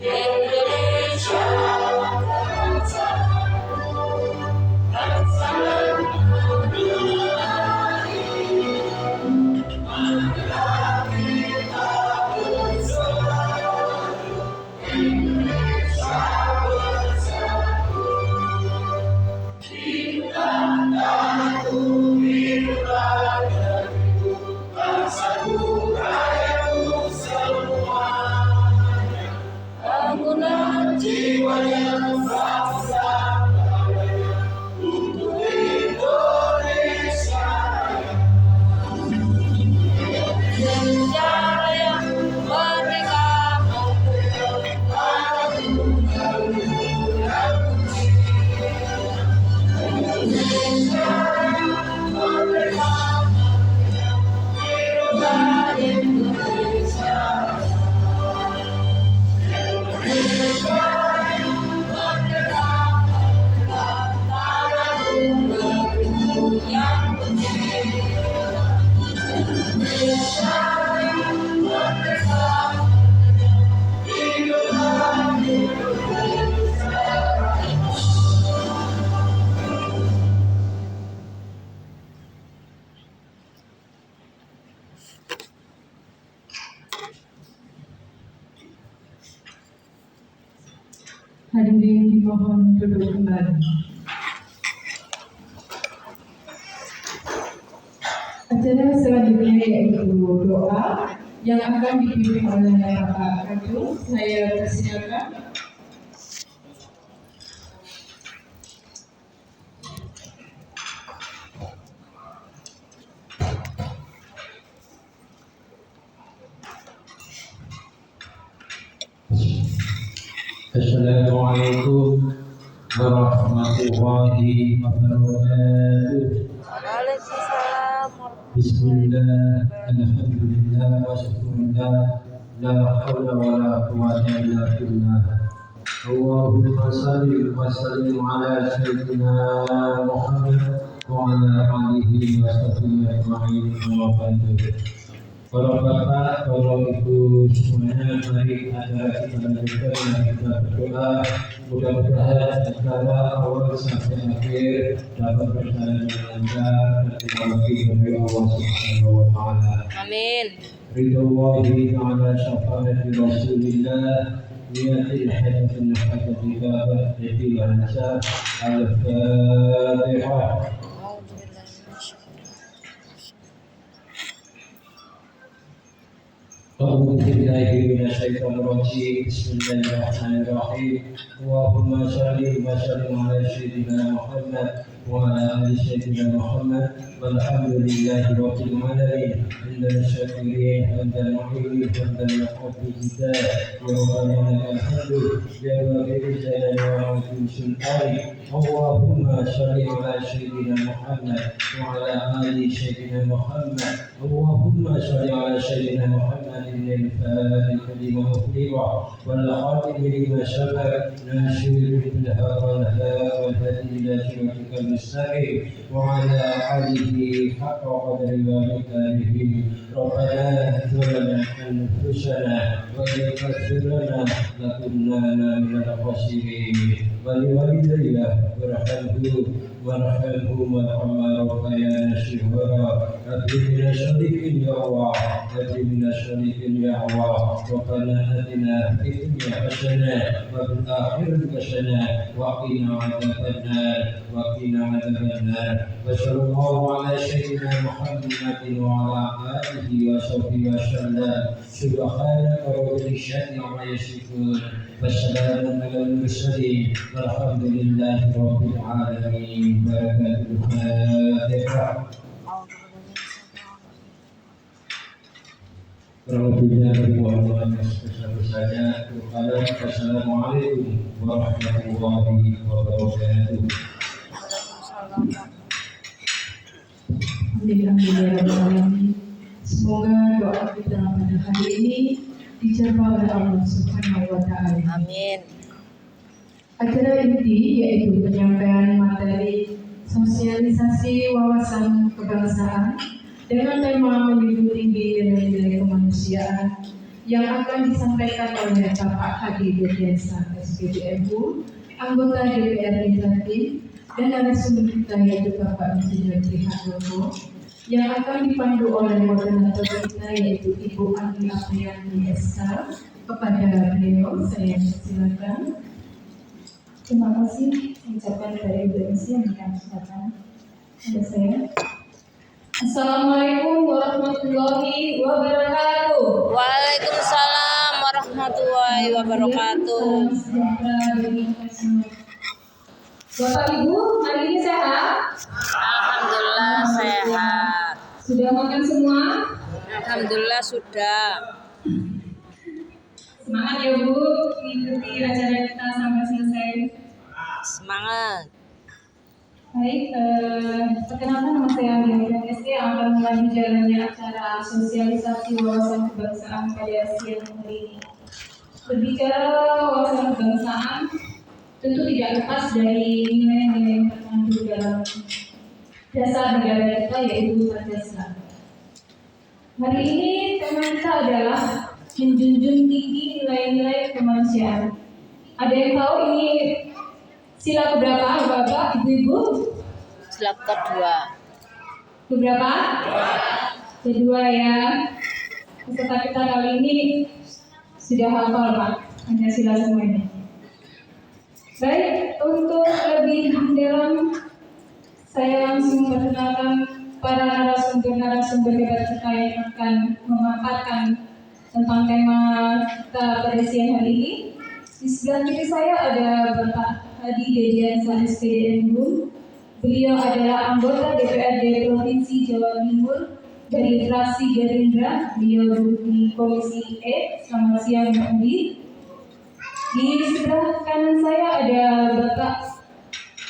Indonesia bangsa, bangsa dunia ini, marilah kita bersatu, Indonesia bersatu, kita bumi rakyat, bangsaku rakyatku semuanya, bangunlah jiwa yang bangsa untuk Indonesia sejarah yang merdeka para Indonesia merdeka, hidup Indonesia. Indonesia merdeka, tanah negeriku yang mulia. Indonesia merdeka, hiduplah Indonesia. Hadirin dimohon duduk kembali. Acara selanjutnya yaitu doa yang akan dipimpin oleh Bapak Kadus. Saya persilakan. Assalamualaikum warahmatullahi wabarakatuh. Bismillah, alhamdulillah, wa syukurillah, la hawla wa la quwwata illa billah. Allahumma salli wa sallim ala sayyidina Muhammad wa ala alihi wa sahbihi ajma'in wa ba'du. Para bapak, para ibu semuanya, mari acara kita lanjutkan dengan kita berdoa. Mudah-mudahan acara awal sampai akhir dapat berjalan dengan lancar dan dimberkahi oleh Allah Subhanahu wa Ta'ala. Amin. Ridwallahi ta'ala syafaati Rasulillah niyatil hadatin hadatin babah jadi lancar. Al-Fatihah. أعوذ بالله من الشيطان الرجيم بسم الله الرحمن الرحيم اللهم صل وسلم على سيدنا محمد وعلى آل سيدنا محمد والحمد لله رب العالمين عند الشاكرين عند المحبين عند المحب الجدال وربنا لك الحمد يا غفير الجلال وعظيم سلطان اللهم صل على سيدنا محمد وعلى آل سيدنا محمد اللهم صل على سيدنا محمد الفاتح لما أغلق والخاتم لما سبق ناصر بالحق والهدى والهدي إلى صراطك المستقيم وعلى آله حق قدر ومقداره ربنا ظلمنا أنفسنا وإن تغفر لنا لكنا من الخاسرين ولوالدي وارحمهما كما ربيانا صغارا أبي من الصالحين يا الله أبي من الصالحين يا الله ربنا آتنا في الدنيا حسنة وفي الآخرة حسنة وقنا عذاب النار وصلى الله على سيدنا محمد وعلى آله وصحبه وسلم سبحانك رب العزة عما يصفون والسلام على المرسلين والحمد لله رب العالمين. بركة الفاتحة. Terlebihnya dari mohon sebesar-besarnya. Assalamualaikum warahmatullahi wabarakatuh. Alhamdulillah. Semoga doa kita pada hari ini dijawab oleh Allah Subhanahu wa Ta'ala. Amin. Acara inti yaitu penyampaian materi sosialisasi wawasan kebangsaan dengan tema menjunjung tinggi nilai-nilai kemanusiaan yang akan disampaikan oleh Bapak Hadi Desa SPDMU, anggota DPRD Jatim, dan narasumber kita yaitu Bapak Insinyur Trihardono, yang akan dipandu oleh moderator kita yaitu Ibu Andi Apriani SK. Kepada beliau saya silakan. Terima kasih ucapan dari Ibu MC yang akan kesempatan pada saya. Assalamualaikum warahmatullahi wabarakatuh. Waalaikumsalam warahmatullahi wabarakatuh. Salam sejahtera bagi kita semua. Bapak Ibu, hari ini sehat? Alhamdulillah sehat. Sudah makan semua? Alhamdulillah sudah. Semangat ya Bu, mengikuti acara kita sampai selesai. Semangat. Baik, perkenalkan nama saya Andi SE yang akan melanjut jalannya acara sosialisasi wawasan kebangsaan pada siang hari ini. Berbicara wawasan kebangsaan, tentu tidak lepas dari nilai-nilai yang terkandung dalam dasar negara kita yaitu Pancasila. Hari ini tema kita adalah menjunjung tinggi nilai-nilai kemanusiaan. Ada yang tahu ini sila keberapa, Bapak, Ibu-ibu? Sila kedua. Keberapa? Kedua ya. Peserta kita kali ini sudah hafal Pak Pancasila semuanya. Baik, untuk lebih dalam saya langsung perkenalkan para narasumber hebat kita yang akan memaparkan tentang tema kita pada siang hari ini. Di sebelah kiri saya ada Bapak Hadi Desa SPDMU. Beliau adalah anggota DPRD Provinsi Jawa Timur dari fraksi Gerindra. Beliau duduk di Komisi E. Selamat siang Mbak Andi. Di sebelah kanan saya ada Bapak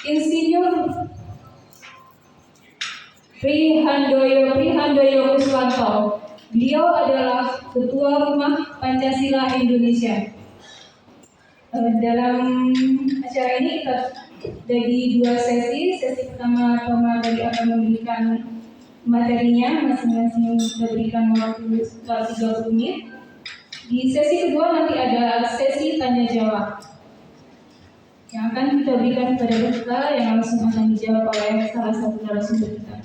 Insinyur Prihandoyo Kuswanto. Beliau adalah Ketua Rumah Pancasila Indonesia. Dalam acara ini kita dari dua sesi. Sesi pertama pemateri akan memberikan materinya, masing-masing kita berikan waktu sekitar 30 menit. Di sesi kedua nanti ada sesi tanya jawab yang akan kita berikan kepada peserta yang langsung akan dijawab oleh salah satu narasumber kita.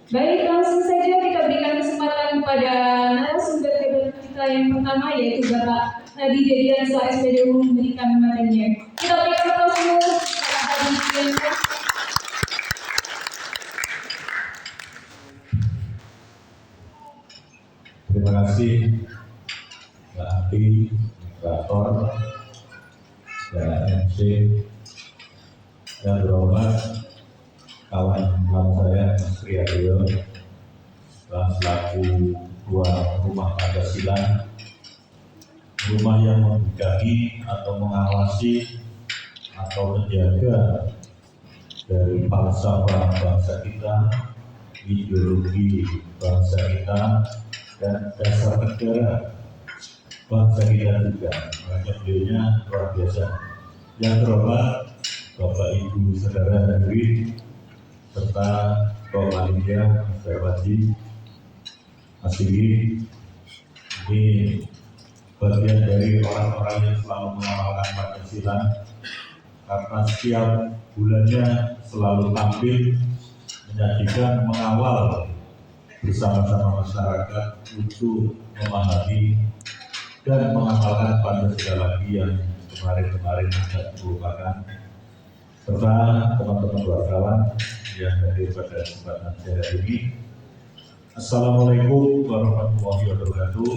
Baik, langsung saja kita berikan kesempatan kepada narasumber kita yang pertama yaitu Bapak Hadi Desa SPDMU memberikan materinya. Kita berikan aplaus dulu Bapak Hadi Desa. Terima kasih Mbak Ati, moderator, dan MC, dan berhormat kawan-kawan saya Mas Prihardoyo selaku Ketua Rumah Pancasila, rumah yang membidangi atau mengawasi atau menjaga dari falsafah bangsa kita, ideologi bangsa kita, dan dasar negara bangsa kita juga. Makanya beliaunya luar biasa. Yang terhormat Bapak Ibu Saudara hadirin serta Panitia Observasi Asli, ini bagian dari orang-orang yang selalu mengamalkan Pancasila karena setiap bulannya selalu tampil menyajikan mengawal bersama-sama masyarakat untuk memahami dan mengamalkan Pancasila lagi yang kemarin-kemarin sudah dilupakan, serta teman-teman wartawan yang hadir pada kesempatan hari ini. Assalamualaikum warahmatullahi wabarakatuh.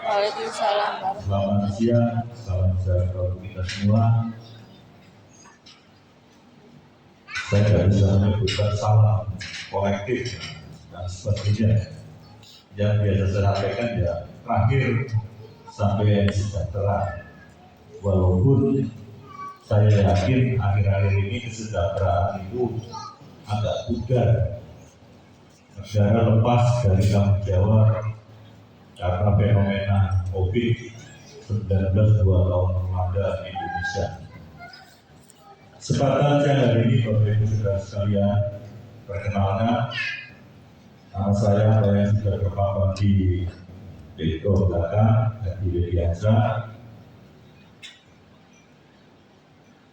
Waalaikumsalam. Selamat siang, salam sejahtera untuk kita semua. Saya tidak bisa menyebutkan salam kolektif dan sebagainya. Yang biasa saya sampaikan ya terakhir sampai sejahtera. Walaupun saya yakin akhir-akhir ini kesejahteraan itu agak pudar. Negara lepas dari tanggung jawab karena fenomena COVID-19 2 tahun melanda Indonesia. Kesempatan saya hari ini Bapak Ibu Saudara sekalian, perkenalkan nama saya yang sudah terpampang di belakang, di Widiasa.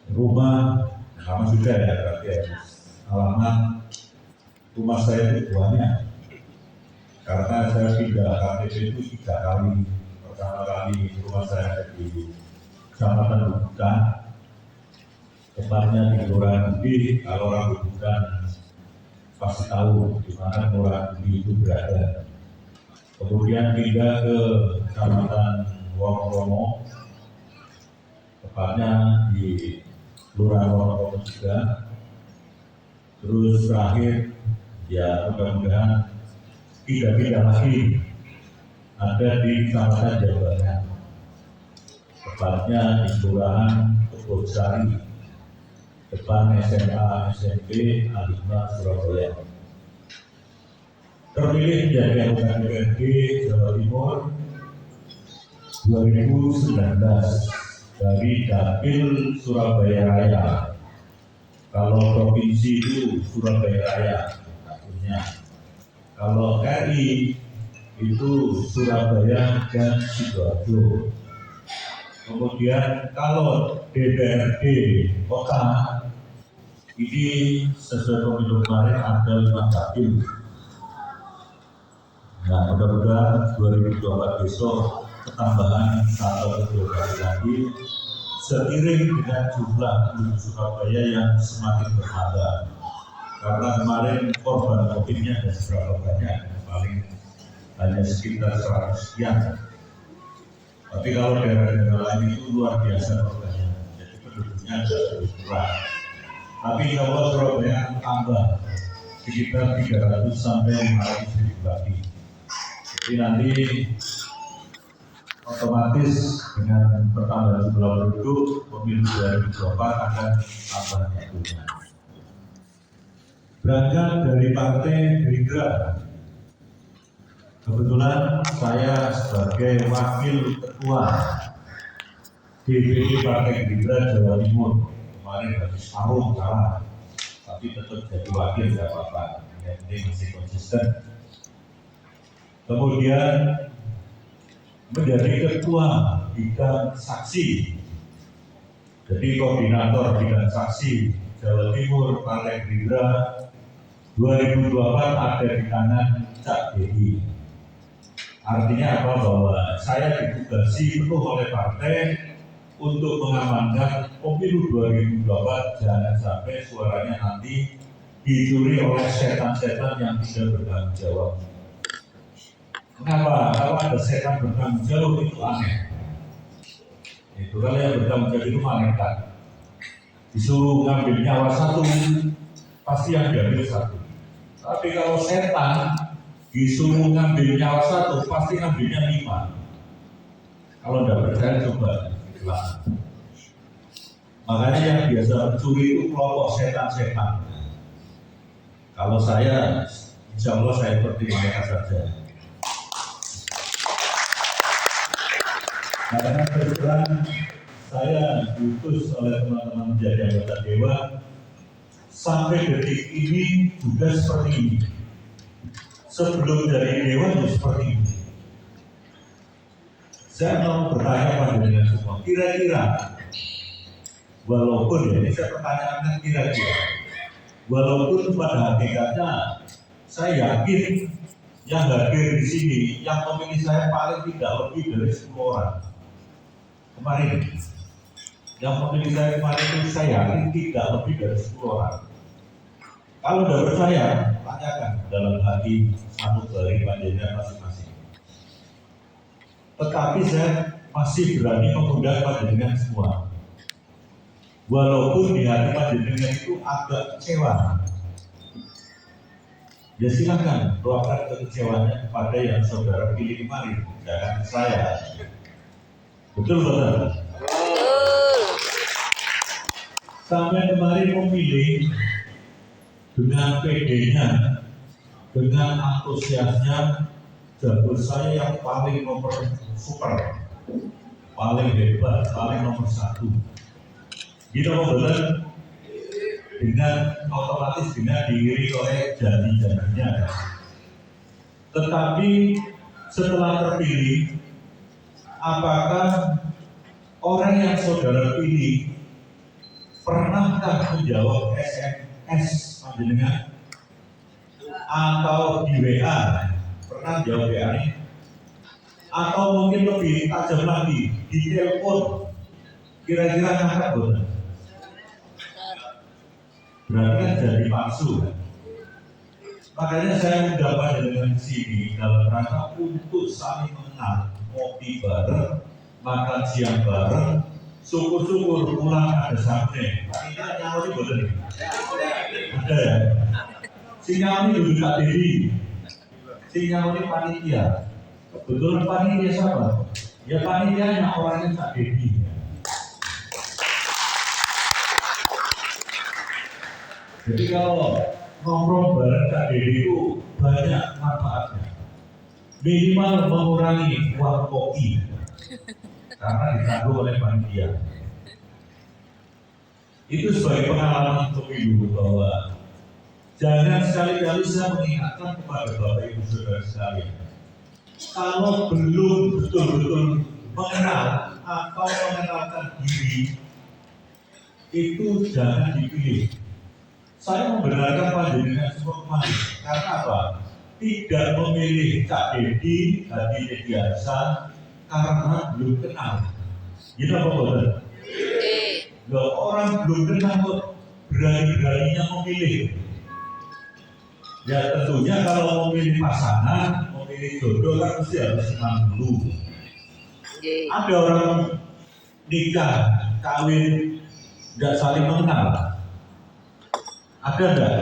Rumah, nama sudah ya berarti ya. Alamat rumah saya itu banyak. Karena saya pindah KTP itu 3 kali. Pertama kali rumah saya di Kecamatan Bubukan, tepatnya di Kelurahan Budi. Kalau orang Bubukan pasti tahu di mana Kelurahan Budi itu berada. Kemudian pindah ke Kecamatan Wonokromo, tepatnya di Kelurahan Wonokromo juga. Terus terakhir, ya mudah-mudahan tidak pindah lagi, ada di Kecamatan Jambangan, tepatnya di Kelurahan Kebonsari, depan SMA SMP Al-Hikmah Surabaya. Terpilih menjadi anggota DPRD Jawa Timur 2019 dari Dapil Surabaya Raya. Kalau provinsi itu Surabaya Raya satunya. Kalau RI itu Surabaya dan Sidoarjo. Kemudian kalau DPRD kota ini sesuai pemilu kemarin ada 5 dapil. Nah, mudah-mudahan 2024 besok ketambahan 1 atau 2 kali lagi seiring dengan jumlah penduduk Surabaya yang semakin bertambah. Karena kemarin korban COVID-nya ada seberapa banyak, paling hanya sekitar 100 sekian. Tapi kalau daerah-daerah lain itu luar biasa korbannya, jadi penduduknya ada terus kurang. Tapi kalau Surabaya akan tambah sekitar 300 sampai 500 ribu lagi. Jadi nanti otomatis dengan pertambahan jumlah penduduk pemilu 2024 akan tambah jumlahnya. Berangkat dari Partai Gerindra, kebetulan saya sebagai wakil ketua DPD Partai Gerindra Jawa Timur, kemarin habis tahun kalah, tapi tetap jadi wakil tidak apa-apa, yang penting masih konsisten. Kemudian menjadi ketua bidang saksi, jadi koordinator bidang saksi Jawa Timur Partai Gerindra 2024 ada di tangan Cak Dedi. Artinya apa? Bahwa saya ditugasi penuh oleh partai untuk mengamankan pemilu 2024 jangan sampai suaranya nanti dicuri oleh setan-setan yang tidak bertanggung jawab. Kenapa? Kalau ada setan bertanggung jawab itu aneh. Itu kalau yang bertanggung jawab itu malaikat. Disuruh ngambil nyawa 1, pasti yang diambil 1. Tapi kalau setan disuruh ngambil nyawa 1, pasti ngambilnya 5. Kalau tidak percaya coba itulah. Makanya yang biasa mencuri itu kelompok setan-setan. Kalau saya, insya Allah saya seperti mereka saja. Karena kebetulan saya diutus oleh teman-teman menjadi anggota dewan, sampai detik ini juga seperti ini. Sebelum dari dewan juga seperti ini. Saya mau bertanya pada dengan semua, kira-kira, walaupun ya, ini saya pertanyakan kira-kira, walaupun pada hakikatnya saya yakin yang hadir di sini, yang memilih saya paling tidak lebih dari 10 orang. Kemarin, yang memilih saya kemarin itu saya yakin tidak lebih dari 10 orang. Kalau tidak percaya, tanyakan dalam hati satu dari panjenengan masing-masing. Tetapi saya masih berani mengundang panjenengan semua. Walaupun di hati panjenengan itu agak kecewa. Ya silakan luapkan kekecewaannya kepada yang saudara pilih kemarin, jangan saya. Betul betul. Sampai kemarin memilih dengan PD-nya, dengan antusiasnya, jago saya yang paling nomor super, paling hebat, paling nomor 1. Gitu betul. Dengan otomatis dengan diiringi oleh janji-janjinya. Tetapi setelah terpilih, apakah orang yang saudara pilih pernahkah menjawab SMS panjenengan atau di WA? Pernah jawab WA ini? Atau mungkin lebih tajam lagi di telepon, kira-kira ngangkat bukan? Berarti kan jadi palsu kan? Makanya saya undang panjenengan di sini dalam rangka untuk saling mengenal, ngopi bareng, makan siang bareng, syukur-syukur pulang ada sampai. Ini nyawa ini boleh? Ada ya? Si nyawa ini dulu Kak Dedi, si nyawa ini panitia. Kebetulan panitia siapa? Ya panitianya orangnya Kak Dedi. Jadi kalau nongkrong bareng Kak Dedi itu banyak manfaatnya. Minimal mengurangi uang kopi karena ditanggung oleh panitia. Itu sebagai pengalaman untuk ibu bahwa jangan sekali-kali saya mengingatkan kepada Bapak Ibu Saudara sekalian, kalau belum betul-betul mengenal atau mengenalkan diri, itu jangan dipilih. Saya membenarkan panjenengan semua kemarin karena apa? Tidak memilih Kak Dedi, Hadi Mediasa karena belum kenal. Gitu apa betul? Loh, orang belum kenal kok berani-beraninya memilih. Ya tentunya kalau memilih pasangan, memilih jodoh kan mesti harus senang dulu. Ada orang nikah, kawin, nggak saling mengenal. Ada enggak?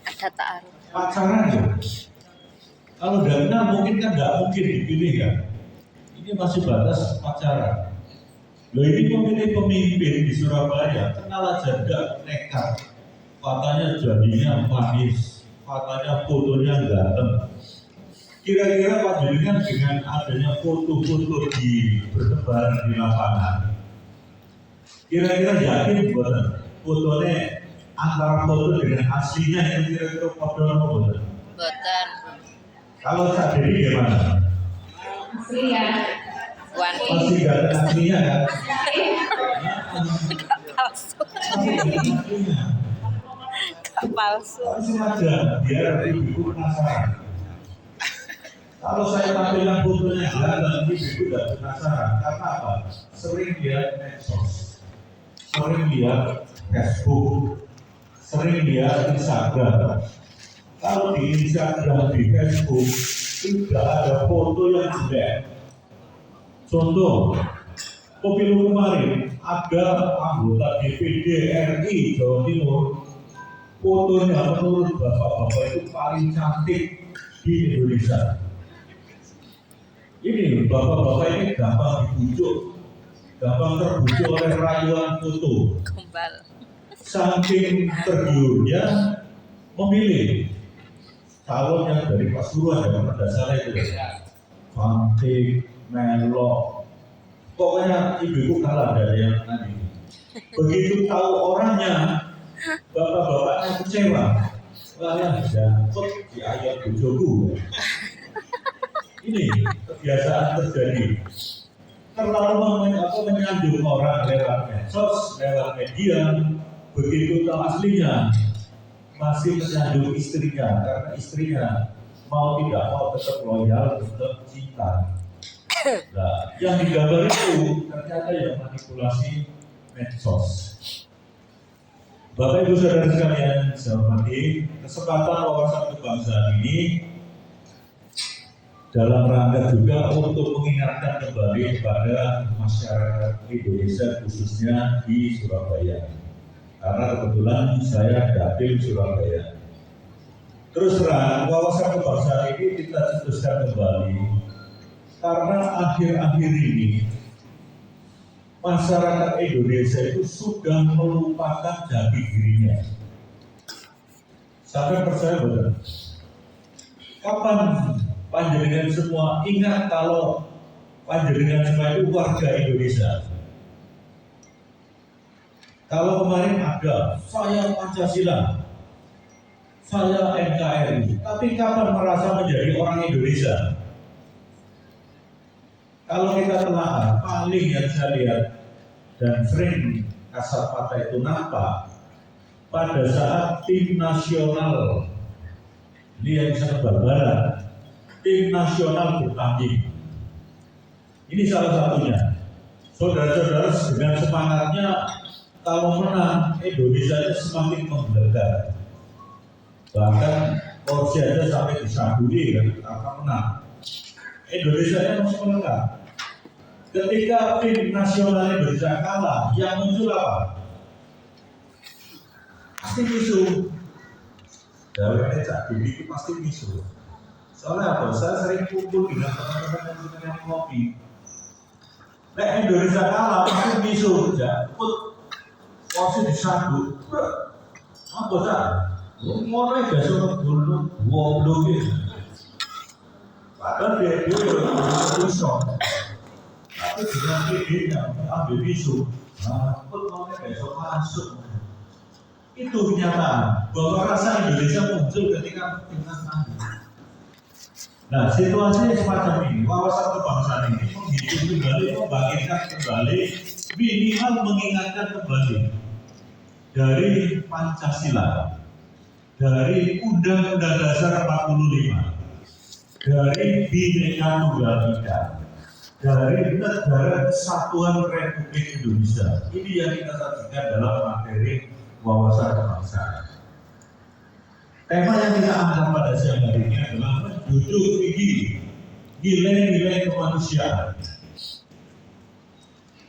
Ada ta'aruf. Pacaran ya? Kalau udah kenal mungkin kan nggak mungkin dipilih kan? Ini masih batas pacaran. Loh ini memilih pemimpin di Surabaya, kenal aja enggak nekat. Katanya jadinya manis, katanya fotonya ganteng. Kira-kira panjenengan dengan adanya foto-foto di bertebaran di lapangan, kira-kira yakin buatan fotonya antara foto dengan aslinya yang kira-kira foto apa buatan? Boten. Kalau Kak Dedi gimana? Asli ya. Wani. Masih gak ada aslinya kan? Palsu. Masih gak ada aslinya. Palsu. Tapi sengaja biar ibu penasaran. Kalau saya tampilkan fotonya ganteng, ibu tidak penasaran. Karena apa? Sering lihat medsos, sering lihat Facebook, sering lihat Instagram. Kalau di Instagram, di Facebook tidak ada foto yang jelek. Contoh, pemilu kemarin ada anggota DPD RI Jawa Timur, fotonya menurut bapak-bapak itu paling cantik di Indonesia. Ini bapak-bapak ini gampang dibujuk, gampang terbujuk oleh rayuan foto. Gombal. Saking tergiurnya memilih calon yang dari Pasuruan yang pada salah itu cantik, melok, pokoknya ibu kalah dari yang tadi. Begitu tahu orangnya, bapak-bapaknya kecewa. Wah yang jatuh di ayat bujoku. Ini kebiasaan terjadi. Terlalu menyanjung orang lewat medsos, lewat media. Begitu tahu aslinya, masih menyanjung istrinya karena istrinya mau tidak mau tetap loyal, tetap cinta. Nah, yang digambar itu ternyata yang manipulasi medsos. Bapak Ibu Saudara sekalian, saya hormati kesempatan wawasan kebangsaan ini dalam rangka juga untuk mengingatkan kembali kepada masyarakat Indonesia khususnya di Surabaya. Karena kebetulan saya dapil Surabaya. Terus terang, wawasan kebangsaan ini kita cetuskan kembali karena akhir-akhir ini masyarakat Indonesia itu sudah melupakan jati dirinya. Sampai percaya betul. Kapan panjenengan semua ingat kalau panjenengan semua itu warga Indonesia? Kalau kemarin ada saya Pancasila, saya NKRI, tapi kapan merasa menjadi orang Indonesia? Kalau kita telah paling yang saya lihat dan sering kasat mata itu nampak pada saat tim nasional ini yang bisa Barat, tim nasional bertanding. Ini salah satunya. Saudara-saudara dengan semangatnya kalau menang Indonesia semakin menggelegar. Bahkan porsi aja sampai disambuli kan karena menang. Indonesia masih menang. Ketika tim nasional Indonesia kalah, yang muncul apa? Pasti misu. Dari Cak Didi itu pasti misu. Soalnya apa? Saya sering kumpul dengan teman-teman yang kopi. Nah Indonesia kalah, pasti misu. Ya, put porsi disambut. Apa tak? Mulai besok dulu, goblok gitu. Padahal dia susah. Tapi dengan dia ambil bisu, pun mau besok masuk. Itu kenyataan bahwa rasa Indonesia muncul ketika timnas main. Nah, situasinya semacam ini, wawasan kebangsaan ini menghidup kembali, membangkitkan kembali, minimal mengingatkan kembali dari Pancasila, dari Undang-Undang Dasar 45, dari Bhinneka Tunggal Ika, dari Negara Kesatuan Republik Indonesia. Ini yang kita sajikan dalam materi wawasan kebangsaan. Tema yang kita angkat pada siang hari ini adalah menjunjung tinggi nilai-nilai kemanusiaan.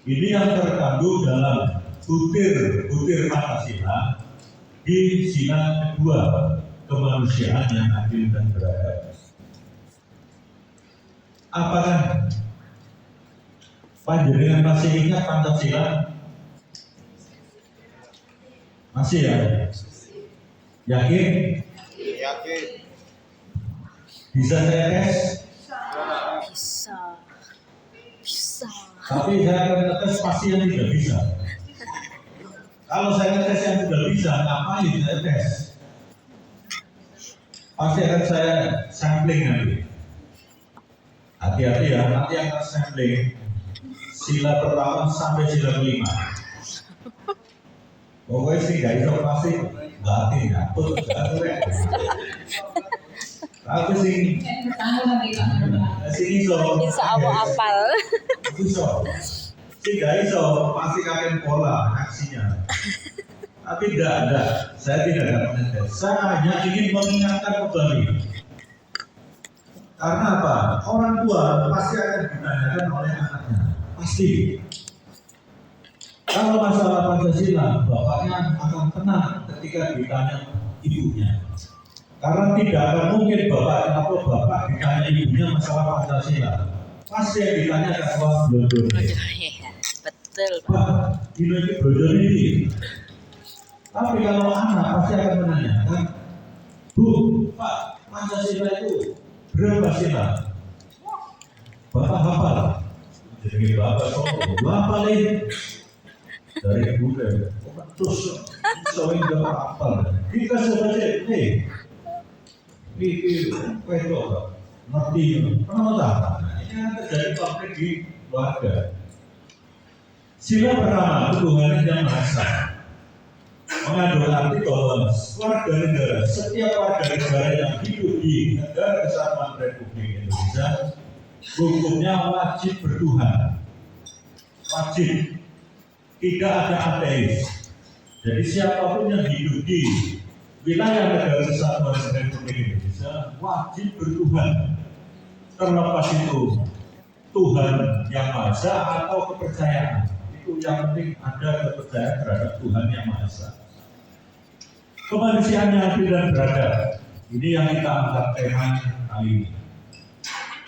Ini yang terkandung dalam butir-butir Pancasila di sila kedua, kemanusiaan yang adil dan beradab. Apakah panjenengan masih ingat Pancasila? Masih ya? Yakin? Yakin. Bisa saya tes? Bisa. Bisa. Tapi saya akan tes pasti yang tidak bisa. Kalau saya tes yang tidak bisa, ngapain saya tes? Pasti akan saya sampling nanti. Hati-hati ya, nanti akan sampling sila pertama sampai sila kelima. Pokoknya sih gak bisa pasti berarti ngatur, tapi sih iso. Bisa apa apal. Iso. Sih gak iso, pasti kalian pola aksinya. Tapi tidak, saya tidak akan mengetes. Saya hanya ingin mengingatkan kembali. Karena apa? Orang tua pasti akan ditanyakan oleh anaknya. Pasti. Kalau masalah Pancasila, bapaknya akan tenang ketika ditanya ibunya. Karena tidak akan mungkin bapak ditanya ibunya masalah Pancasila. Pasti yang ditanya adalah blodor. Betul. Pak, ini blodor ini. Tapi kalau anak pasti akan menanyakan, Bu, Pak, Pancasila itu berapa sila? Bapak hafal. Jadi bapak hafalin dari budaya. Terus soalnya nggak hafal. Kita sebagai ini itu ngerti. Kenapa tak? Ini kan terjadi konflik di keluarga. Sila pertama hubungannya yang merasa mengandung arti bahwa warga negara, setiap warga negara yang hidup di Negara Kesatuan Republik Indonesia hukumnya wajib bertuhan, wajib, tidak ada ateis. Jadi siapapun yang hidup di wilayah Negara Kesatuan Republik Indonesia wajib bertuhan, terlepas itu Tuhan yang Maha Esa atau kepercayaan. Itu yang penting ada kepercayaan terhadap Tuhan yang Maha Esa. Kemanusiaan yang adil dan beradab. Ini yang kita angkat tema kali ini.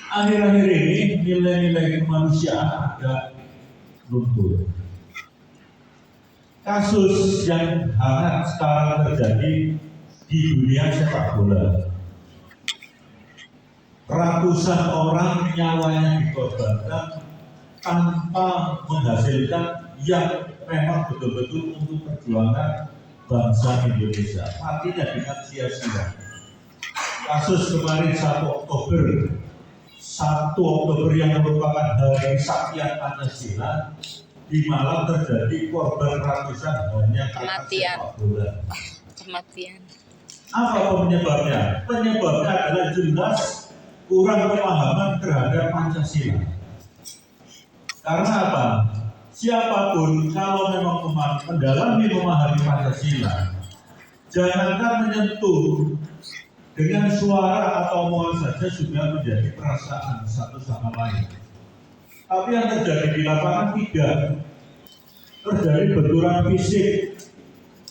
Akhir-akhir ini nilai-nilai kemanusiaan agak luntur. Kasus yang hangat sekarang terjadi di dunia sepak bola. Ratusan orang nyawanya dikorbankan tanpa menghasilkan yang memang betul-betul untuk perjuangan bangsa Indonesia. Matinya dengan sia-sia. Kasus kemarin 1 Oktober 1 Oktober yang merupakan hari kesaktian Pancasila, di Malang terjadi korban ratusan hanya karena Kematian. sepak bola. Kematian. Apa penyebabnya? Penyebabnya adalah jelas kurang pemahaman terhadap Pancasila. Karena apa? Siapapun kalau memang mendalami memahami Pancasila, jangankan menyentuh, dengan suara atau omongan saja sudah menjadi perasaan satu sama lain. Tapi yang terjadi di lapangan tidak. Terjadi benturan fisik,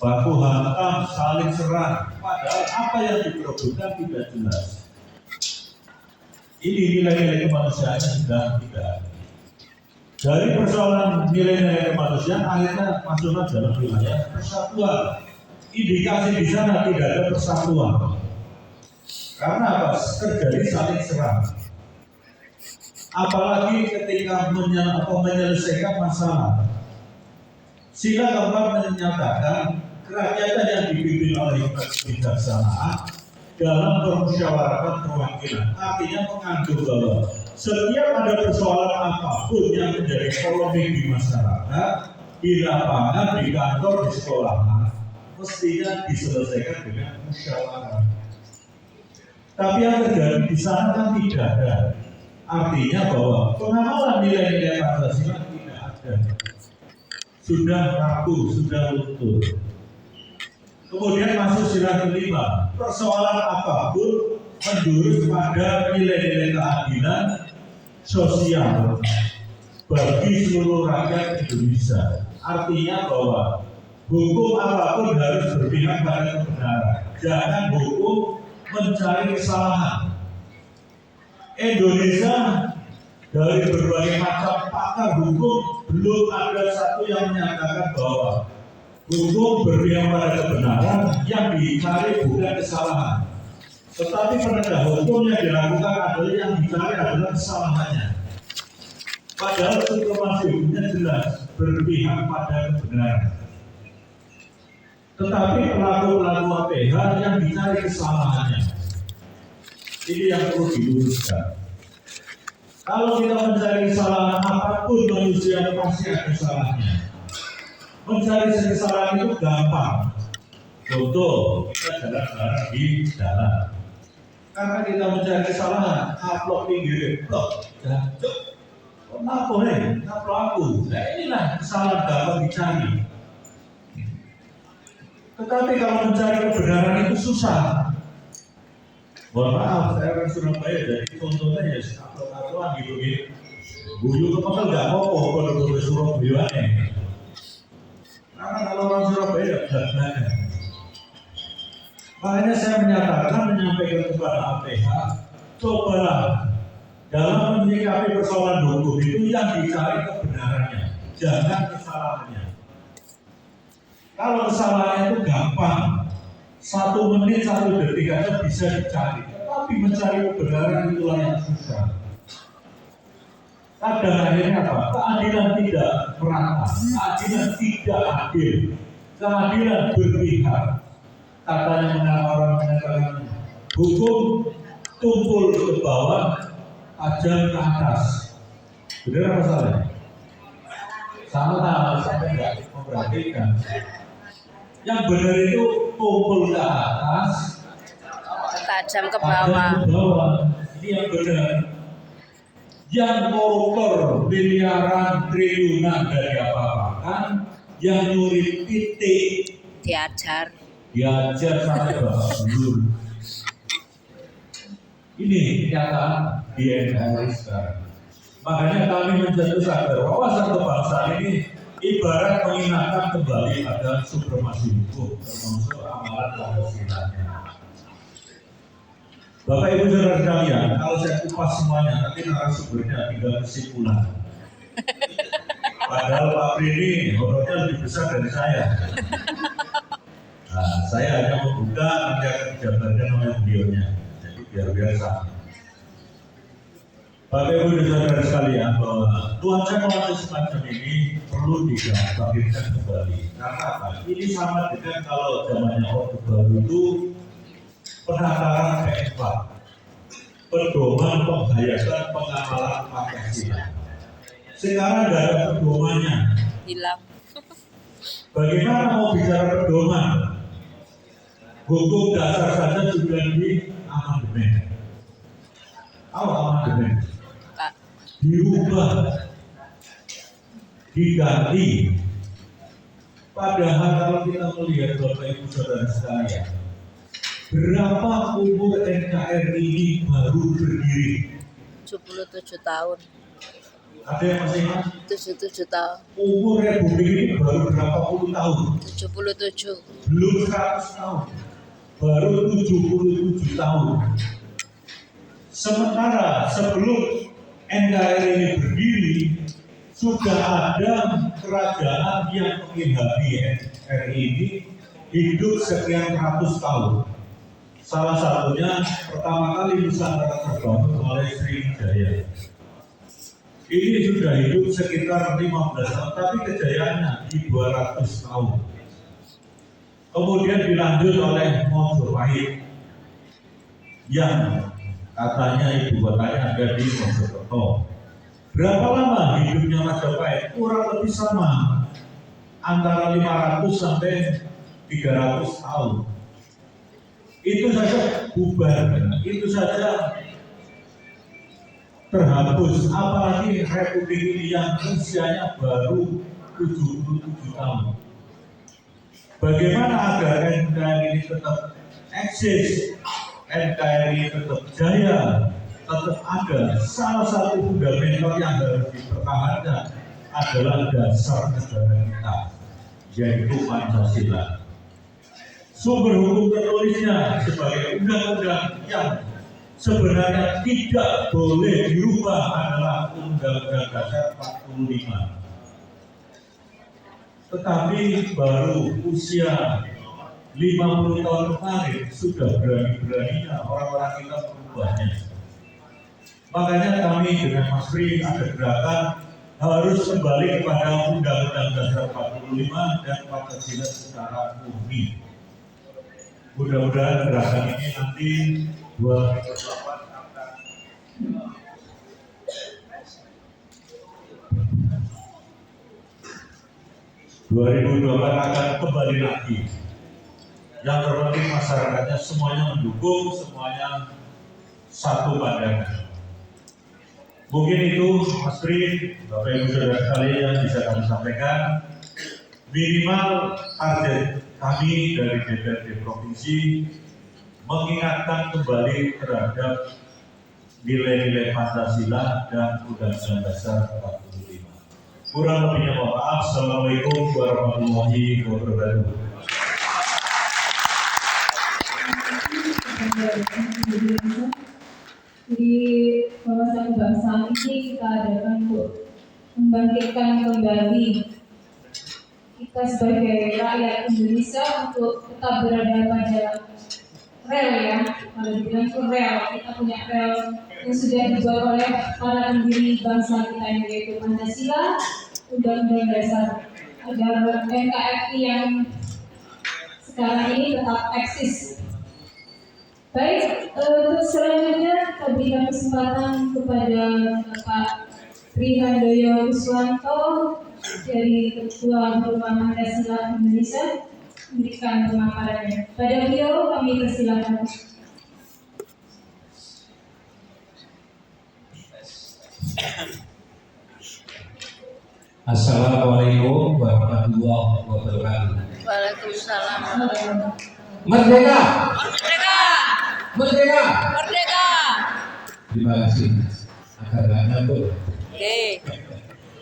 baku hantam, saling serang. Padahal apa yang diperebutkan tidak jelas. Ini nilai-nilai kemanusiaan sudah tidak ada. Dari persoalan nilai-nilai kemanusiaan akhirnya masuklah dalam wilayah persatuan. Indikasi di sana tidak ada persatuan. Karena apa? Terjadi saling serang. Apalagi ketika menyelesaikan masalah. Sila keempat menyatakan kerakyatan yang dipimpin oleh kebijaksanaan dalam permusyawaratan perwakilan. Artinya mengandung bahwa setiap ada persoalan apapun yang menjadi polemik di masyarakat, di lapangan, di kantor, di sekolahan, mestinya diselesaikan dengan musyawarah. Tapi yang terjadi di sana kan tidak ada. Artinya bahwa pengamalan nilai-nilai Pancasila tidak ada. Sudah rapuh, sudah luntur. Kemudian masuk sila kelima, persoalan apapun menjurus pada nilai-nilai keadilan sosial bagi seluruh rakyat Indonesia. Artinya bahwa hukum apapun harus berpihak pada kebenaran. Jangan hukum mencari kesalahan. Indonesia dari berbagai macam pakar hukum belum ada satu yang menyatakan bahwa hukum berpihak pada kebenaran, yang dicari bukan kesalahan. Tetapi penegak hukum yang dilakukan adalah yang dicari adalah kesalahannya. Padahal supremasi hukumnya jelas berpihak pada kebenaran. Tetapi pelaku-pelaku APH yang dicari kesalahannya. Ini yang perlu diluruskan. Kalau kita mencari kesalahan apapun, manusia pasti ada kesalahannya. Mencari kesalahan itu gampang. Contoh, kita jalan-jalan di jalan. Karena kita mencari kesalahan, upload pinggir, blok, jatuh. Kenapa nih? Kenapa aku? Nah inilah kesalahan gampang dicari. Tetapi kalau mencari kebenaran itu susah. Mohon maaf, saya orang Surabaya, jadi contohnya ya upload-upload gitu. Guyu kepala nggak apa-apa kalau Surabaya nih. Karena kalau orang Surabaya benar-benar. Makanya saya menyampaikan kepada APH, cobalah dalam menyikapi persoalan hukum itu yang dicari kebenarannya, jangan kesalahannya. Kalau kesalahannya itu gampang, 1 menit 1 detik aja bisa dicari, tapi mencari kebenaran itulah yang susah. Kadang akhirnya apa? Keadilan tidak merata, keadilan tidak adil, keadilan berpihak. Katanya orang mengatakan hukum tumpul ke bawah, tajam ke atas. Benar apa salah? Sama sampai nggak memperhatikan. Yang benar itu tumpul ke atas, Tajam ke tajam bawah. ke bawah. Ini yang benar. Yang koruptor miliaran triliunan dari apa-apakan, yang nyuri titik Diajar. diajar sampai babak belur. Ini kenyataan di NKRI sekarang. Makanya kami menjadi sadar wawasan kebangsaan ini ibarat mengingatkan kembali pada supremasi hukum, termasuk amalan Pancasila. Bapak Ibu saudara sekalian, kalau saya kupas semuanya, nanti narasumbernya tinggal kesimpulan. Padahal Pak Prini honornya lebih besar dari saya. Nah, saya hanya membuka, nanti akan dijabarkan oleh beliaunya. Jadi biar biasa. Bapak Ibu dan saudara sekalian, bahwa nuansa nuansa semacam ini perlu dibangkitkan kembali. Karena apa? Ini sama dengan kalau zamannya Orde Baru itu penataran P4. pedoman penghayatan pengamalan Pancasila. Sekarang nggak ada pedomannya. hilang. Bagaimana mau bicara pedoman? Hukum dasar saja sudah di amandemen. Amandemen Pak, dirubah, diganti. Padahal kalau kita melihat Bapak Ibu Saudara sekalian, berapa umur NKRI ini baru berdiri? 77 tahun. Ada yang masih ingat? 77 tahun. Umur Republik ini baru berapa puluh tahun? 77. Belum 100 tahun, baru 77 tahun. Sementara sebelum NKRI ini berdiri, sudah ada kerajaan yang mengilhami NKRI ini hidup sekian ratus tahun. Salah satunya pertama kali Nusantara terbangun oleh Sriwijaya. Ini sudah hidup sekitar 15 tahun, tapi kejayaannya di 200 tahun. Kemudian dilanjut oleh Majapahit yang katanya ibu kotanya ada di Mojokerto. Berapa lama hidupnya Majapahit? Kurang lebih sama, antara 500 sampai 300 tahun. Itu saja bubar, itu saja terhapus. Apalagi Republik ini yang usianya baru 77 tahun. Bagaimana agar NKRI ini tetap eksis, NKRI tetap jaya, tetap ada? Salah satu fundamental yang harus dipertahankan adalah dasar negara kita, yaitu Pancasila. Sumber hukum tertulisnya sebagai undang-undang yang sebenarnya tidak boleh dirubah adalah Undang-Undang Dasar 45. Tetapi baru usia 50 tahun kemarin sudah berani-beraninya orang-orang kita merubahnya. Makanya kami dengan Mas Pri ada gerakan harus kembali kepada Undang-Undang Dasar 45 dan Pancasila secara murni. Mudah-mudahan gerakan ini nanti 2024 akan kembali lagi. Yang terpenting masyarakatnya semuanya mendukung, semuanya satu pandangan. Mungkin itu Mas Pri, Bapak Ibu Saudara sekalian yang bisa kami sampaikan. Minimal target kami dari DPRD Provinsi mengingatkan kembali terhadap nilai-nilai Pancasila dan Undang-Undang Dasar 45. Kurang lebihnya mohon maaf. Assalamualaikum warahmatullahi wabarakatuh. Jadi kawasan kebangsaan ini kita adakan untuk membangkitkan kembali kita sebagai rakyat Indonesia untuk tetap berada pada rel ya. Kalau dibilang itu rel, kita punya rel yang sudah dibuat oleh para pendiri bangsa kita yaitu Pancasila, Undang-Undang Dasar, agar NKRI yang sekarang ini tetap eksis. Baik, untuk selanjutnya kita berikan kesempatan kepada Bapak Pri Handoyo Kuswanto dari Ketua Rumah Pancasila Indonesia memberikan pemaparannya. Pada beliau kami persilakan. Assalamualaikum warahmatullahi wabarakatuh. Waalaikumsalam. Merdeka! Merdeka! Merdeka! Merdeka! Terima kasih. Agar nggak ngantuk. Oke.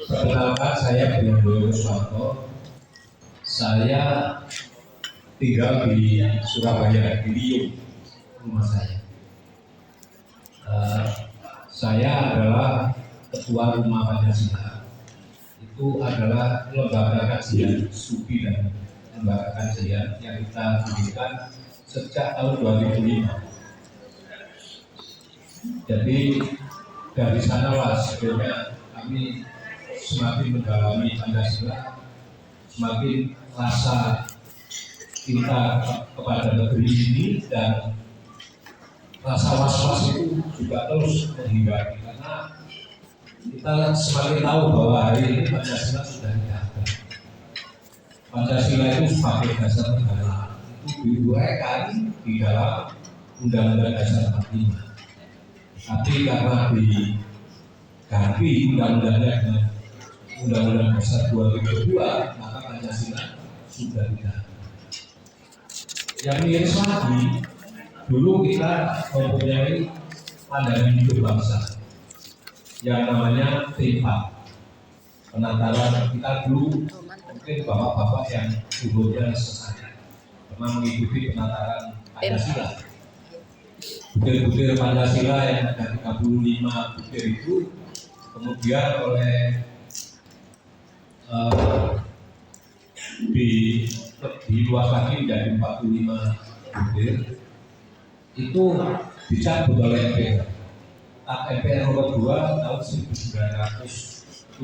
Perkenalkan, saya Pri Handoyo Kuswanto. Saya tinggal di Surabaya, di Riau, rumah saya. Saya adalah Ketua Rumah Pancasila. Itu adalah lembaga kajian studi dan lembaga kajian yang kita dirikan sejak tahun 2005. Jadi dari sanalah sebenarnya kami semakin mendalami Pancasila, semakin rasa cinta kepada negeri ini dan rasa was-was itu juga terus menghinggapi, karena kita semakin tahu bahwa hari ini Pancasila sudah tidak ada. Pancasila itu sebagai dasar negara itu diuraikan di dalam Undang-Undang Dasar 45. Tapi karena diganti undang-undangnya dengan Undang-Undang Dasar 2002, maka Pancasila sudah tidak ada. Yang miris lagi, dulu kita mempunyai pandangan hidup bangsa yang namanya P4. Penataran kita dulu, mungkin bapak-bapak yang umurnya sesanya pernah mengikuti penataran Pancasila. Butir-butir Pancasila yang ada 35 butir itu kemudian oleh diluas lagi menjadi 45 butir, itu dicabut oleh MPR. MPR nomor 2 tahun 1978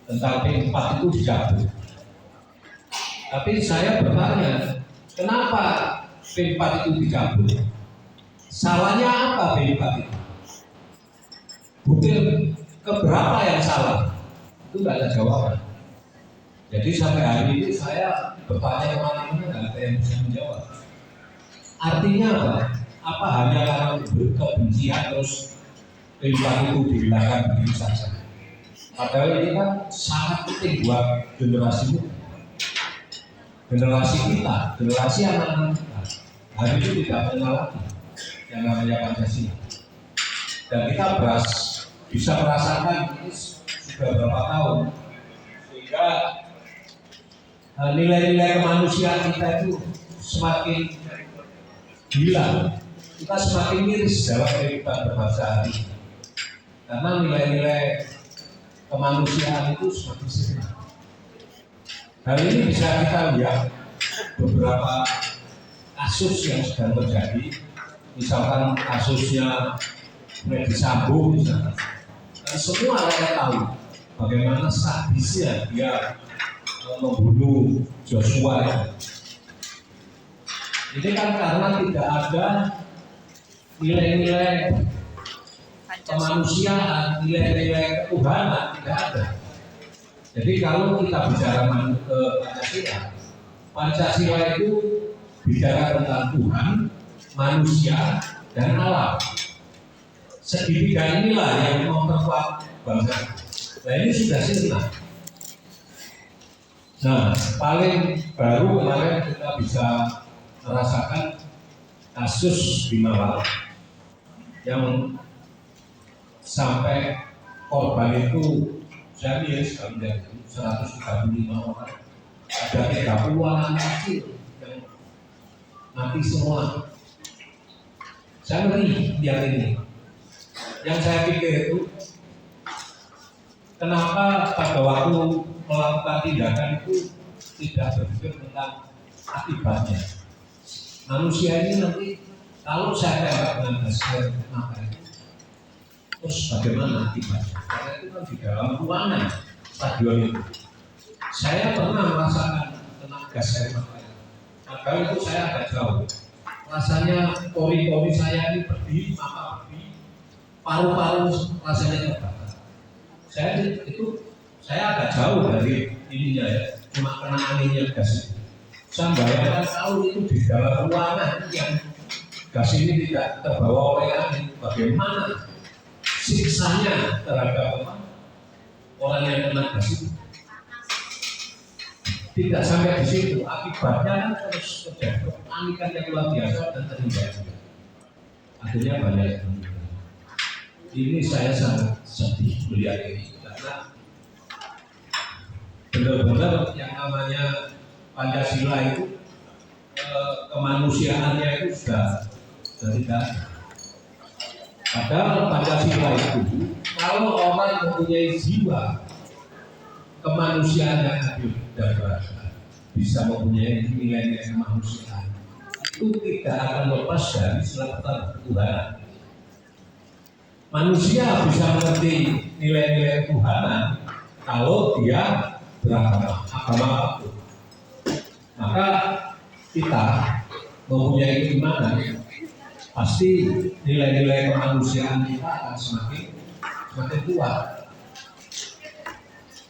tentang P4 itu dicabut. Tapi saya bertanya, kenapa P4 itu dicabut? Salahnya apa P4 itu? Butir keberapa yang salah? Itu tidak ada jawaban. Jadi sampai hari ini saya bertanya kemana-mana, nggak ada yang bisa menjawab. Artinya apa? Apa hanya karena kebencian terus P4 itu dihilangkan begitu saja? Padahal ini kan sangat penting buat generasi muda, generasi kita, generasi anak-anak kita. Hari itu tidak mengenal lagi yang namanya Pancasila. Dan kita bisa merasakan ini sudah berapa tahun, sehingga nilai-nilai kemanusiaan kita itu semakin hilang. Kita semakin miris dalam kehidupan berbangsa hari ini. Karena nilai-nilai kemanusiaan itu semakin sirna. Hari ini bisa kita lihat beberapa kasus yang sedang terjadi, misalkan kasusnya Freddy Sambo misalkan. Dan semua rakyat tahu bagaimana sadisnya dia membunuh Joshua. Ini kan karena tidak ada nilai-nilai kemanusiaan, nilai-nilai ketuhanan, tidak ada. Jadi kalau kita bicara ke Pancasila itu bicara tentang Tuhan, manusia, dan alam. Segitiga inilah yang memperkuat bangsa. Nah ini sudah sirna. Nah paling baru kemarin kita bisa merasakan kasus di Malang yang sampai korban itu saya lihat sekali 135 orang, ada 30 anak kecil yang mati semua. Saya ngeri lihat ini. Yang saya pikir itu, kenapa pada waktu melakukan tindakan itu tidak berpikir tentang akibatnya. Manusia ini nanti kalau saya tembak dengan gas air mata itu, terus bagaimana akibatnya? Karena itu kan di dalam ruangan stadion itu. Saya pernah merasakan kena gas air mata itu. Maka itu saya agak jauh. Rasanya pori-pori saya ini berdiri, mata berdiri, paru-paru rasanya terbakar. Saya agak jauh dari ininya ya, cuma kena anginnya gas itu. Saya bayangkan kalau itu di dalam ruangan yang gas ini tidak terbawa oleh angin, bagaimana siksanya terhadap orang yang kena gas itu. Tidak sampai di situ, akibatnya terus terjadi kepanikan yang luar biasa dan terhindar. Akhirnya banyak yang meninggal. Ini saya sangat sedih melihat ini karena benar-benar yang namanya Pancasila itu kemanusiaannya itu sudah tidak ada. Padahal Pancasila itu kalau orang mempunyai jiwa kemanusiaan yang adil dan beradab, bisa mempunyai nilai-nilai kemanusiaan, itu tidak akan lepas dari selatan Tuhan. Manusia bisa mengerti nilai-nilai Tuhanan kalau dia beragama apapun. Maka kita mempunyai keimanan, pasti nilai-nilai kemanusiaan kita akan semakin kuat.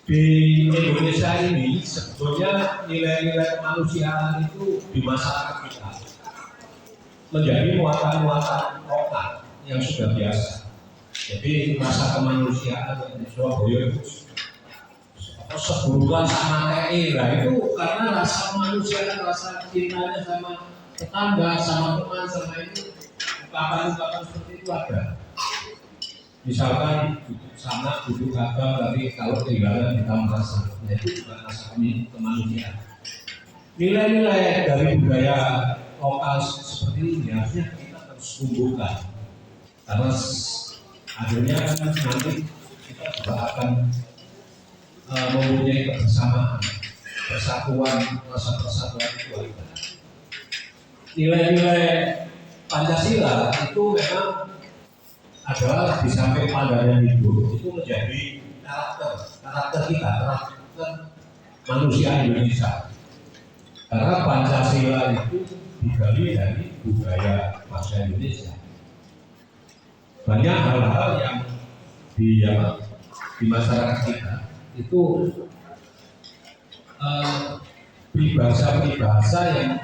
Di Indonesia ini sebetulnya nilai-nilai kemanusiaan itu di masyarakat kita menjadi muatan-muatan lokal yang sudah biasa. Jadi rasa kemanusiaan di Surabaya itu seburukan sama TNI lah, itu karena rasa kemanusiaan, rasa cintanya sama tetangga, sama teman, sama itu ungkapan-ungkapan seperti itu ada. Misalkan sama duduk agam, tapi kalau ketinggalan kita merasa, itu juga rasa kemanusiaan. Nilai-nilai dari budaya lokal seperti ini harusnya kita terus tumbuhkan, karena akhirnya kan nanti kita juga akan mempunyai kebersamaan, persatuan, rasa persatuan itu ada. Nilai-nilai Pancasila itu memang adalah di samping pandangan hidup itu menjadi karakter kita, karakter manusia Indonesia. Karena Pancasila itu digali dari budaya bangsa Indonesia. Banyak hal-hal yang di masyarakat kita itu peribahasa yang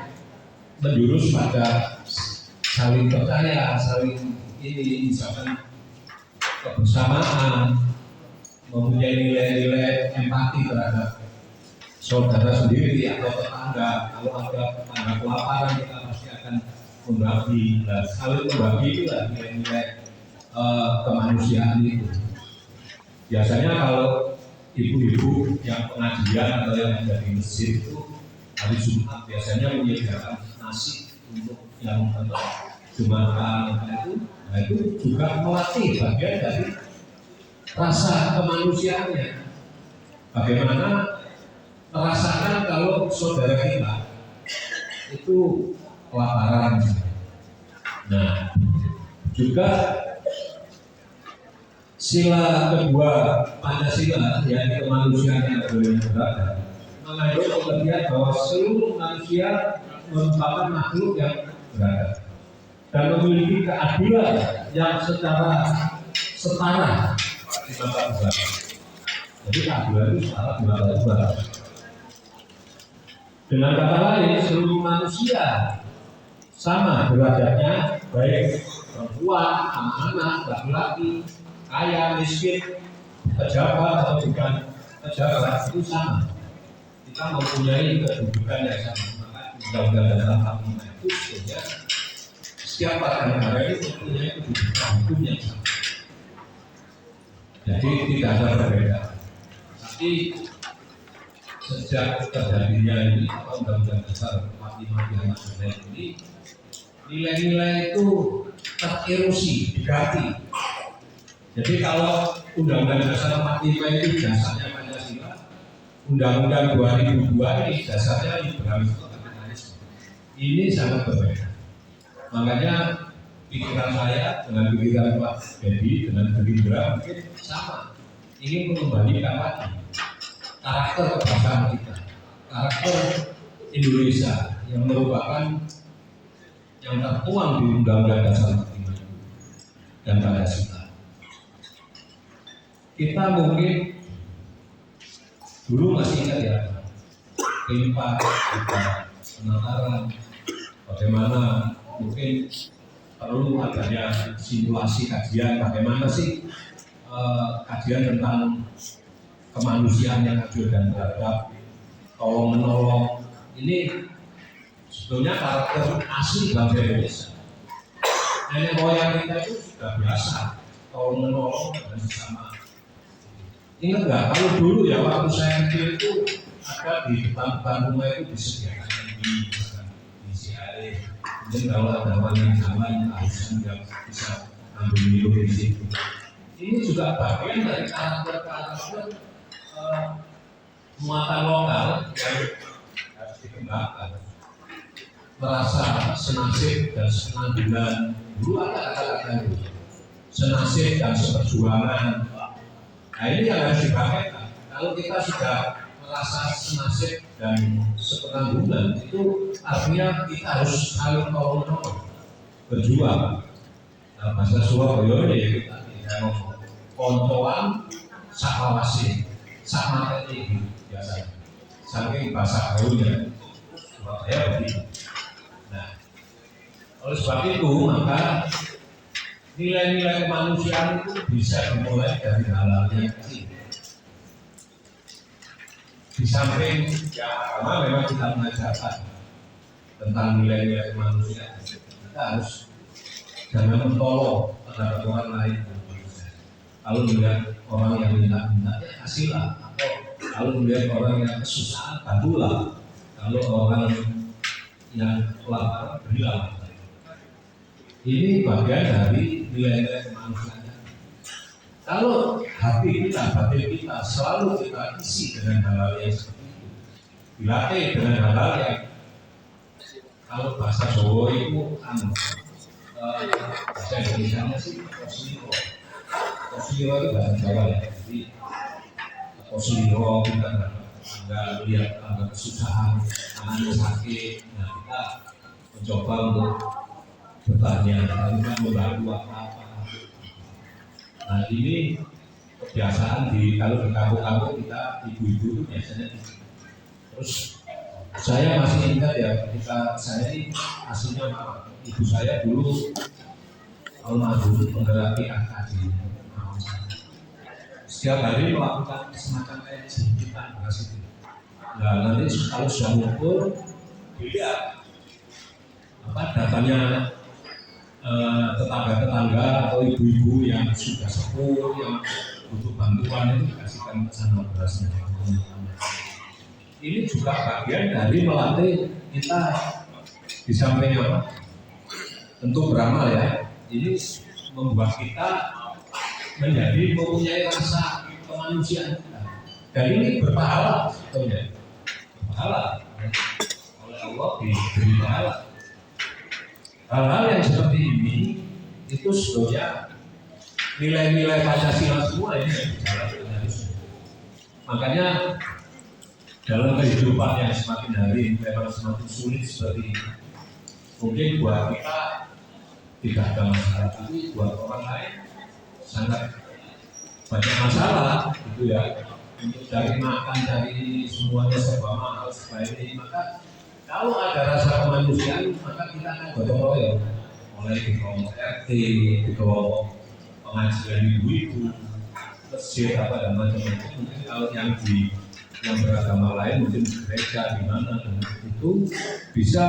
menjurus pada saling percaya, saling ini, misalkan kebersamaan, mempunyai nilai-nilai empati terhadap saudara sendiri atau tetangga. Kalau ada tetangga kelaparan, kita pasti akan membagi. Dan saling membagi itulah nilai-nilai kemanusiaan itu. Biasanya kalau ibu-ibu yang pengajian atau yang ada di masjid itu hari Jumat biasanya menyediakan nasi untuk yang jemaah itu. Nah, itu juga melatih bagian dari rasa kemanusiaannya. Bagaimana merasakan kalau saudara kita itu kelaparan. Nah, juga sila kedua Pancasila, yaitu kemanusiaan yang berada, mengandung pengertian bahwa seluruh manusia merupakan makhluk yang berada dan memiliki keadilan yang secara setara di mata Tuhan. Jadi keadilan itu setara di mata Tuhan. Dengan kata lain, seluruh manusia sama derajatnya, baik perempuan, anak-anak, laki-laki, kaya, miskin, pejabat atau bukan pejabat, itu sama. Kita mempunyai kedudukan yang sama. Maka Undang-Undang Dasar 45 itu sehingga setiap warga negara itu mempunyai kedudukan hukum yang sama. Jadi tidak ada berbeda. Tapi sejak terjadinya ini Undang-Undang Dasar 45 yang nasional ini, nilai-nilai itu tererosi, diganti. Jadi kalau Undang-Undang Dasar 45 itu dasarnya Pancasila, Undang-Undang 2002 ini dasarnya liberalisme kapitalisme. Ini sangat berbeda. Makanya pikiran saya dengan pikiran Pak Dedi dengan Gerindra mungkin sama. Ingin mengembalikan lagi karakter kebangsaan kita, karakter Indonesia yang merupakan yang tertuang di Undang-Undang Dasar 45 dan Pancasila. Kita mungkin dulu masih ingat ya, Limpa, penataran, bagaimana mungkin perlu adanya simulasi kajian bagaimana sih kajian tentang kemanusiaan yang adil dan beradab, tolong menolong. Ini sebetulnya karakter asli bangsa Indonesia. Nenek moyang kita itu sudah biasa tolong menolong dan bersama. Ingat nggak kalau dulu ya waktu saya kecil itu ada di depan rumah itu disediakan di CIA. Mungkin kalau ada orang yang jalan harusnya nggak bisa ambil minum di situ. Ini juga bagian dari karakter muatan lokal yang harus dikembangkan. Merasa senasib dan senandungan, dulu ada kata-kata itu, senasib dan seperjuangan. Nah ini yang harus dipakai. Kalau kita sudah merasa senasib dan sepenanggungan, itu artinya kita harus saling tolong-tolong, berjuang. Nah, bahasa Surabaya ya kita tidak ngomong koncoan saklawasi, sama ini biasanya. Saking bahasa gaulnya, Surabaya begitu. Nah, oleh sebab itu maka nilai-nilai kemanusiaan itu bisa dimulai dari hal-hal yang kecil. Di samping ya agama memang kita mengajarkan tentang nilai-nilai kemanusiaan, kita harus jangan mentolong terhadap orang lain. Kalau melihat orang yang minta-minta, ya kasihlah. Atau kalau melihat orang yang kesusahan, bantulah. Kalau orang yang lapar, berilah. Ini bagian dari nilai-nilai kemanusiaan. Kalau hati kita, batin kita selalu kita isi dengan hal-hal yang seperti itu, dilatih dengan hal-hal yang kalau bahasa Jawa itu bahasa Indonesia sih kosliro. Kosliro itu bahasa Jawa ya. Jadi kosliro kita nggak lihat ada kesusahan, anaknya sakit, nah kita mencoba untuk bertanya, kita membantu apa-apa. Nah ini kebiasaan kalau di kampung-kampung kita ibu-ibu itu biasanya terus saya masih ingat ya ketika saya ini aslinya ibu saya dulu almarhum menggerakkan AKD. Setiap hari melakukan semacam kayak jemputan beras itu. Nah nanti kalau sudah ngumpul dilihat datanya tetangga-tetangga atau ibu-ibu yang sudah sepuh yang butuh bantuan itu dikasihkan pesanan berasnya. Ini juga bagian dari melatih kita di samping apa? Tentu beramal ya. Ini membuat kita menjadi mempunyai rasa kemanusiaan kita. Dan ini berpahala sebetulnya. Berpahala. Oleh Allah diberi pahala. Hal-hal yang seperti ini itu sebetulnya nilai-nilai Pancasila semua ini berjalan. Makanya dalam kehidupan yang semakin hari memang semakin sulit seperti ini, mungkin buat kita tidak ada masalah, tapi buat orang lain sangat banyak masalah gitu ya. Untuk cari makan, cari semuanya serba mahal supaya ini, maka kalau ada rasa kemanusiaan, maka kita akan gotong royong. Mulai di kelompok RT, di kelompok pengajian ibu-ibu, masjid apa dan macam-macam. Mungkin kalau yang beragama lain, mungkin gereja di mana, itu bisa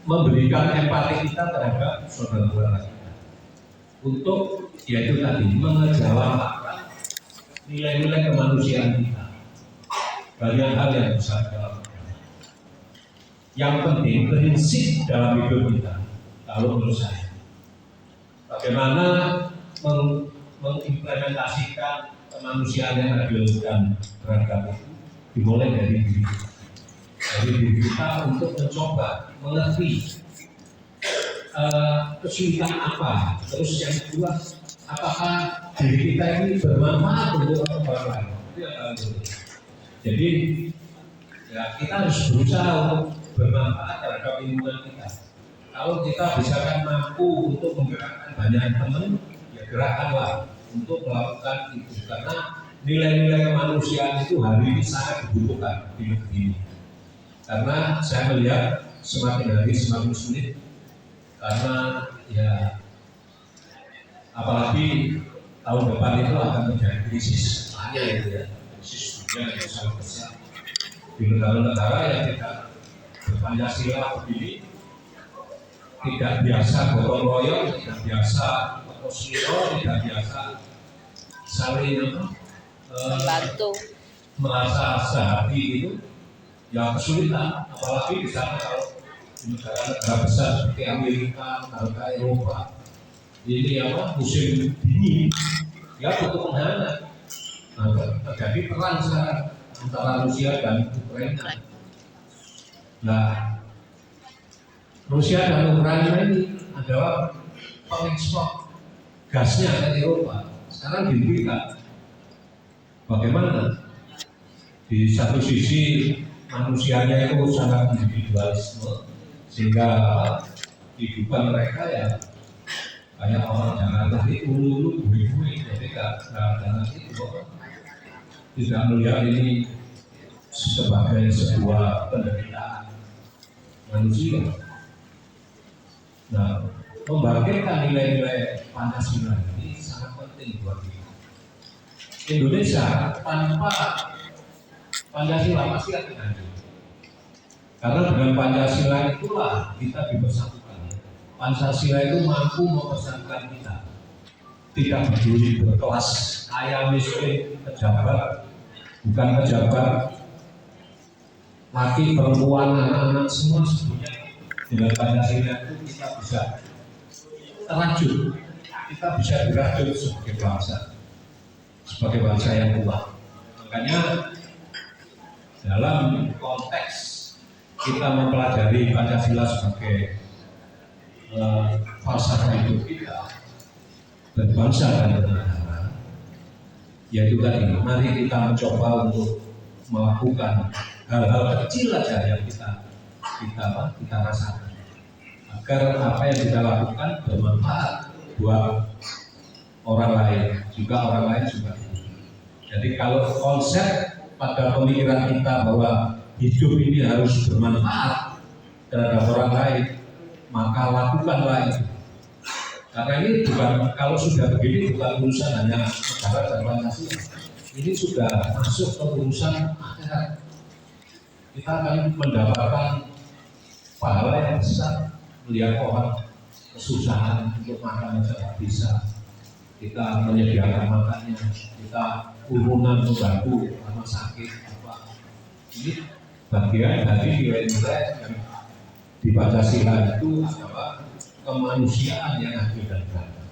memberikan empati kita terhadap saudara-saudara kita. Untuk yaitu tadi mengejawantakan nilai-nilai kemanusiaan kita. Banyak hal yang besar dalam yang penting prinsip dalam hidup kita. Kalau menurut saya, bagaimana mengimplementasikan kemanusiaan yang adil dan beradab itu dimulai dari diri kita. Dari diri kita untuk mencoba mengerti kesulitan apa. Terus yang kedua, apakah diri kita ini bermanfaat untuk orang lain. Itu yang paling penting. Jadi ya kita harus berusaha untuk bermanfaat terhadap lingkungan kita. Kalau kita bisa kan mampu untuk menggerakkan banyak teman, ya gerakkanlah untuk melakukan itu. Karena nilai-nilai kemanusiaan itu hari ini sangat dibutuhkan di negeri ini. Karena saya melihat semakin hari semakin sulit. Karena ya apalagi tahun depan itu akan terjadi krisis hanya itu ya, krisis dunia yang sangat besar di negara-negara yang tidak berpancasila begini, tidak biasa gotong royong, tidak biasa kosliro, tidak biasa saling Bantu. merasa sehati itu, ya kesulitan. Apalagi di sana kalau di negara-negara besar seperti Amerika, negara Eropa, ini musim dingin, ya butuh menghangat. Nah, terjadi perang sekarang antara Rusia dan Ukraina. Nah, Rusia dan Ukraina ini adalah pengekspor gasnya ke Eropa. Sekarang dihentikan. Bagaimana? Di satu sisi manusianya itu sangat individualisme, sehingga kehidupan mereka ya kayak orang Jakarta itu ulu bui-bui, jadi jangan itu tidak melihat ini sebagai sebuah penderitaan manusia. Nah, membangkitkan nilai-nilai Pancasila ini sangat penting buat kita. Indonesia tanpa Pancasila pasti akan hancur. Karena dengan Pancasila itulah kita dipersatukan. Pancasila itu mampu mempersatukan kita. Tidak peduli berkelas, kaya miskin, pejabat, bukan pejabat, laki, perempuan, anak-anak semua semuanya. Dengan Pancasila itu kita bisa terajut, kita bisa dirajut sebagai bangsa yang kuat. Makanya dalam konteks kita mempelajari Pancasila sebagai falsafah hidup kita berbangsa dan bernegara, yaitu tadi mari kita mencoba untuk melakukan hal-hal kecil aja yang kita rasakan agar apa yang kita lakukan bermanfaat buat orang lain, juga orang lain juga. Jadi kalau konsep pada pemikiran kita bahwa hidup ini harus bermanfaat terhadap orang lain, maka lakukanlah itu. Karena ini bukan, kalau sudah begini bukan urusan hanya negara dan Pancasila, ini sudah masuk ke urusan akhirat. Kita akan mendapatkan pahala yang besar melihat orang kesusahan untuk makan tidak bisa, kita menyediakan makannya, kita urunan membantu sama sakit apa. Ini bagian dari nilai-nilai yang di Pancasila itu adalah kemanusiaan yang adil dan beradab.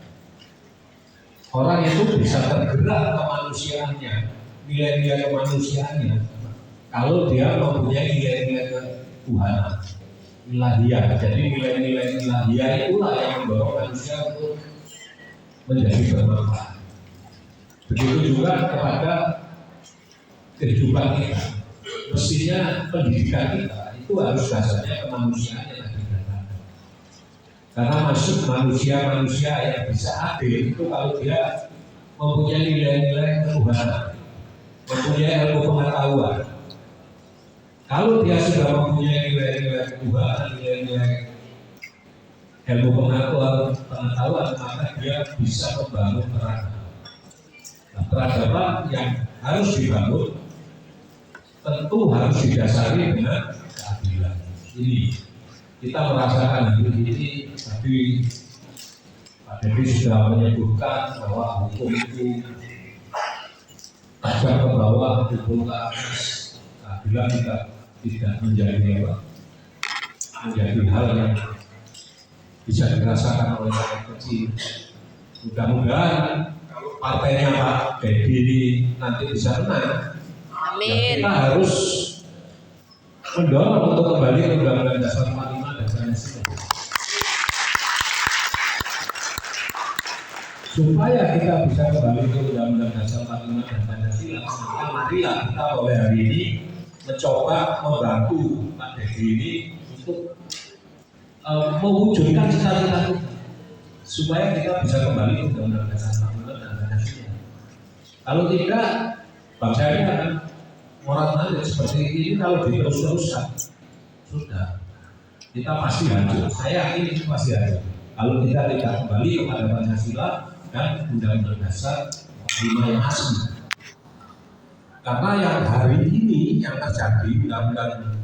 Orang itu bisa tergerak kemanusiaannya, nilai-nilai kemanusiaannya, kalau dia mempunyai nilai-nilai ketuhanan, ilahiyah. Jadi nilai-nilai ilahiyah itulah yang mendorong manusia untuk menjadi bermanfaat. Begitu juga kepada kehidupan kita. Mestinya pendidikan kita itu harus dasarnya kemanusiaan yang adil dan beradab. Karena masuk manusia yang bisa adil itu kalau dia mempunyai nilai-nilai ketuhanan, mempunyai ilmu pengetahuan. Kalau dia sudah mempunyai nilai-nilai ketuhanan, nilai-nilai ilmu pengetahuan, maka dia bisa membangun peradaban. Nah, peradaban yang harus dibangun tentu harus didasari dengan keadilan. Ini kita merasakan hari ini. Tadi Pak Dedi sudah menyebutkan bahwa hukum itu tajam ke bawah, hukum ke atas. Keadilan tidak menjadi hal yang bisa dirasakan oleh rakyat kecil. Mudah-mudahan kalau partainya Pak Dedi ini nanti bisa menang, Amin. kita harus mendorong untuk kembali ke Undang-Undang Dasar 45 dan Pancasila. Supaya kita bisa kembali ke Undang-Undang Dasar 45 dan Pancasila, maka marilah kita mulai hari ini mencoba membantu Pak Dedi ini untuk mewujudkan cita-cita kita, supaya kita bisa kembali ke Undang-Undang Dasar 45 dan Pancasila. Kalau tidak, bangsa ini akan morat-marit seperti ini. Kalau diterus-teruskan, sudah kita pasti hancur. Saya yakin itu pasti hancur kalau kita tidak kembali kepada Pancasila dan Undang-Undang Dasar 45 yang asli. Karena yang hari ini yang terjadi Undang-Undang